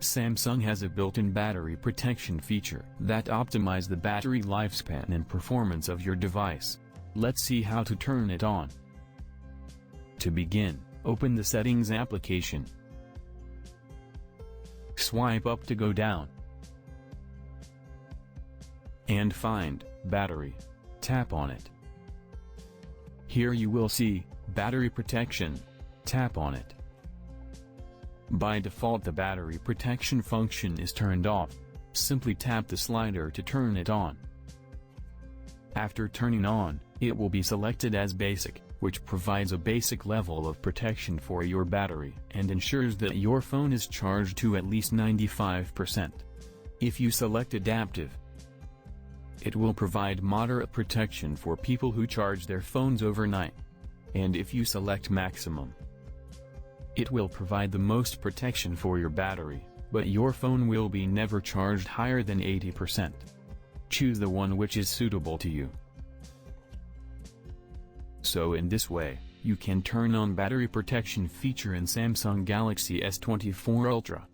Samsung has a built-in battery protection feature that optimizes the battery lifespan and performance of your device. Let's see how to turn it on. To begin, open the Settings application. Swipe up to go down. And find Battery. Tap on it. Here you will see Battery Protection. Tap on it. By default the battery protection function is turned off. Simply tap the slider to turn it on. After turning on, it will be selected as Basic, which provides a basic level of protection for your battery and ensures that your phone is charged to at least 95%. If you select Adaptive, it will provide moderate protection for people who charge their phones overnight. And if you select Maximum, it will provide the most protection for your battery, but your phone will be never charged higher than 80%. Choose the one which is suitable to you. So in this way, you can turn on battery protection feature in Samsung Galaxy S24 Ultra.